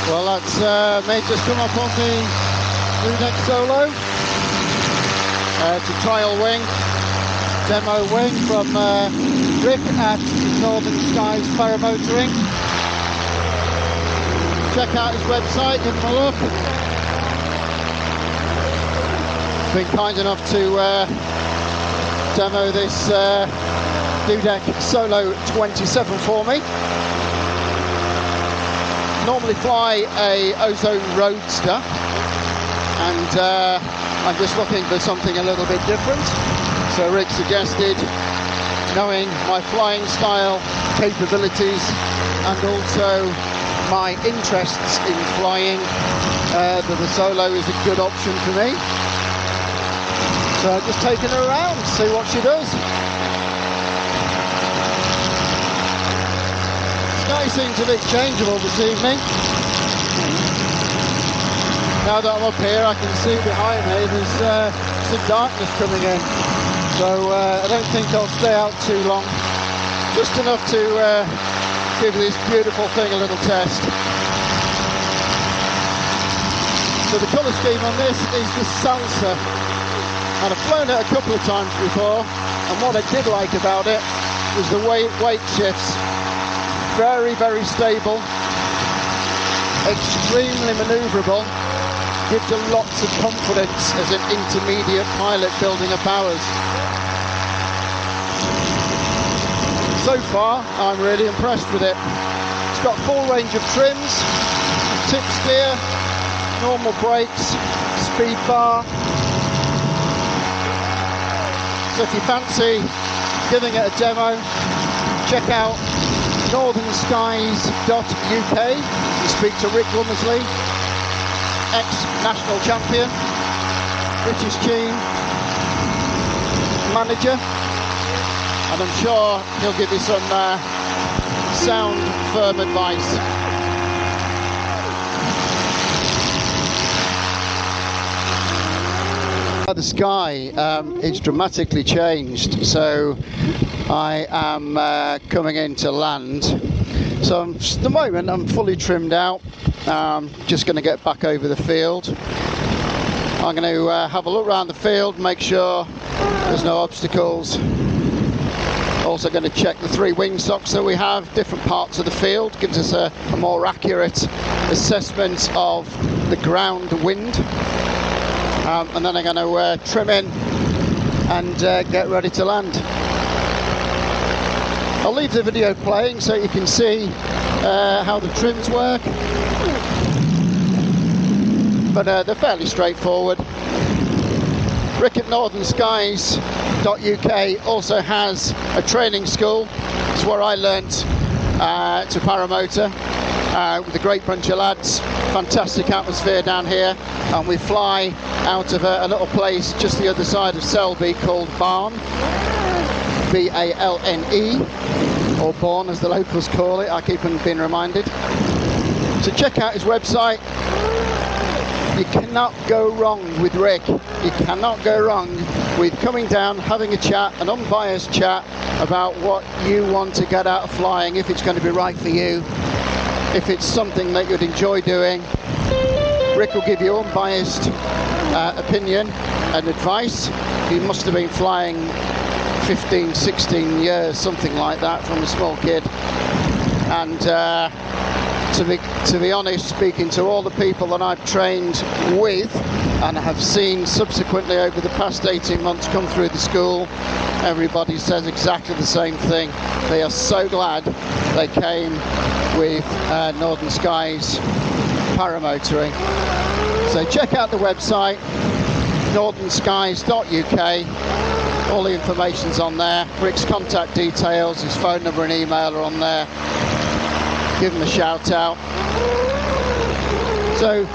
Well, that's made just come up on the Dudek Solo. It's a trial wing, demo wing from Ric at Northern Skies Paramotoring. Check out his website, give him a look. Been kind enough to demo this Dudek Solo 27 for me. Normally fly a Ozone Roadster, and I'm just looking for something a little bit different. So Ric suggested, knowing my flying style, capabilities, and also my interests in flying, that the Solo is a good option for me. So I've just taken her around, see what she does. Sky seems a bit changeable this evening. Now that I'm up here, I can see behind me there's some darkness coming in. So I don't think I'll stay out too long. Just enough to give this beautiful thing a little test. So the colour scheme on this is the Salsa. And I've flown it a couple of times before, and what I did like about it was the way it weight shifts. Very, very stable, extremely manoeuvrable, gives you lots of confidence as an intermediate pilot building up hours. So far, I'm really impressed with it. It's got full range of trims, tip steer, normal brakes, speed bar. So if you fancy giving it a demo, check out northernskies.uk. You speak to Ric Womersley, ex-national champion, British team manager, and I'm sure he'll give you some sound, firm advice. The sky it's dramatically changed, so I am coming into land. So at the moment I'm fully trimmed out. Just going to get back over the field. I'm going to have a look around the field, make sure there's no obstacles. Also going to check the 3 wing socks that we have, different parts of the field, gives us a more accurate assessment of the ground wind. And then I'm going to trim in and get ready to land. I'll leave the video playing so you can see how the trims work. But they're fairly straightforward. Ric at northernskies.uk also has a training school. It's where I learnt to paramotor with a great bunch of lads. Fantastic atmosphere down here, and we fly out of a little place just the other side of Selby called Barn, B-A-L-N-E, or Bourne as the locals call it. I keep on being reminded. So check out his website. You cannot go wrong with Ric. You cannot go wrong with coming down, having a chat, an unbiased chat about what you want to get out of flying, if it's going to be right for you, if it's something that you'd enjoy doing. Ric will give you unbiased opinion and advice. He must have been flying 15, 16 years, something like that, from a small kid. And to be honest, speaking to all the people that I've trained with and have seen subsequently over the past 18 months come through the school, everybody says exactly the same thing. They are so glad they came with Northern Skies Paramotoring. So check out the website, northernskies.uk. All the information's on there. Ric's contact details, his phone number and email are on there. Give him a shout out. So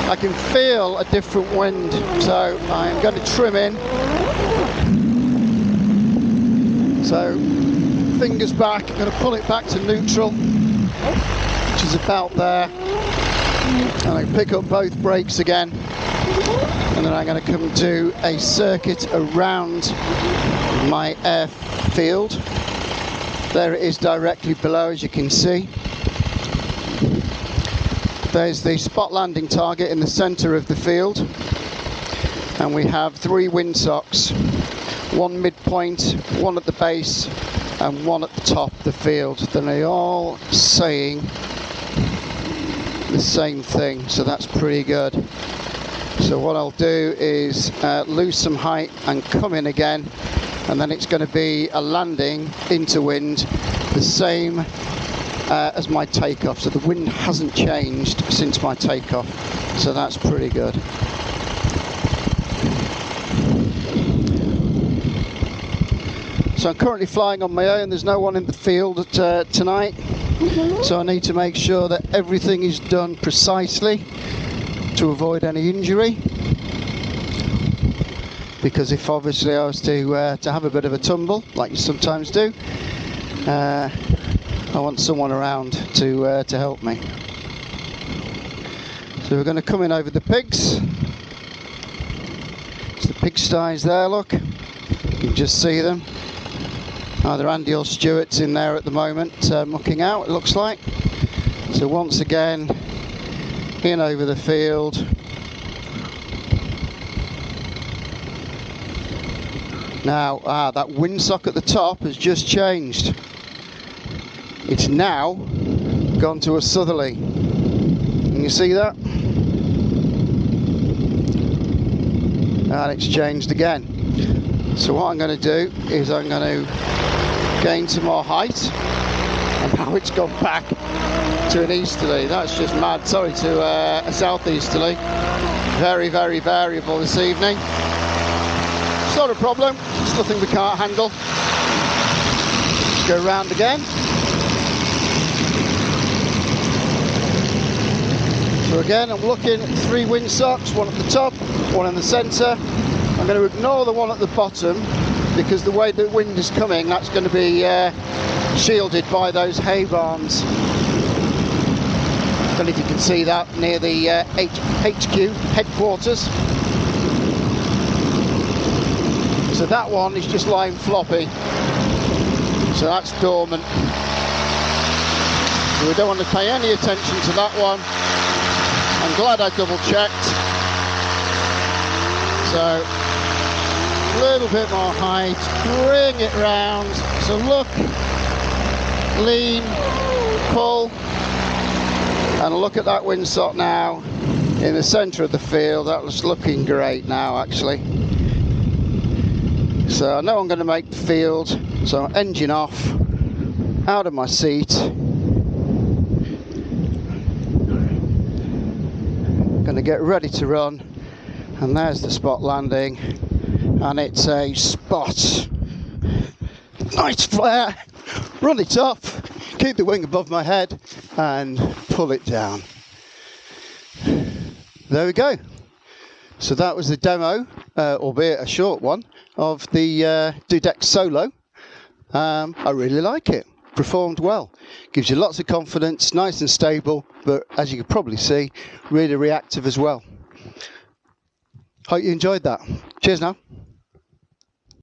I can feel a different wind, so I'm going to trim in. So fingers back, I'm going to pull it back to neutral, which is about there. And I pick up both brakes again, and then I'm going to come to a circuit around my airfield. There it is directly below, as you can see. There's the spot landing target in the centre of the field, and we have 3 windsocks, one midpoint, one at the base and one at the top of the field. Then they all saying the same thing, so that's pretty good. So what I'll do is lose some height and come in again, and then it's going to be a landing into wind, the same as my takeoff. So the wind hasn't changed since my takeoff, so that's pretty good. So I'm currently flying on my own. There's no one in the field tonight, so I need to make sure that everything is done precisely to avoid any injury, because if obviously I was to have a bit of a tumble like you sometimes do, I want someone around to help me. So we're going to come in over the pigs. It's the pigsties there, look, you can just see them. Either Andy or Stuart's in there at the moment, mucking out, it looks like. So once again, in over the field. Now, that windsock at the top has just changed. It's now gone to a southerly. Can you see that? And it's changed again. So what I'm going to do is I'm going to gain some more height, and now it's gone back to an easterly. That's just mad. Sorry, to a southeasterly. Very, very variable this evening. It's not a problem. It's nothing we can't handle. Let's go round again. So again, I'm looking at 3 windsocks, one at the top, one in the centre. I'm going to ignore the one at the bottom, because the way the wind is coming, that's going to be shielded by those hay barns. I don't know if you can see that near the HQ headquarters. So that one is just lying floppy. So that's dormant. So we don't want to pay any attention to that one. I'm glad I double checked. So a little bit more height, bring it round. So look, lean, pull, and look at that windsock now in the centre of the field. That was looking great now, actually. So I know I'm going to make the field, so engine off, out of my seat. Going to get ready to run, and there's the spot landing, and it's a spot. Nice flare, run it up, keep the wing above my head, and pull it down. There we go. So that was the demo, albeit a short one, of the Dudek Solo. I really like it. Performed well. Gives you lots of confidence, nice and stable, but as you can probably see, really reactive as well. Hope you enjoyed that. Cheers now.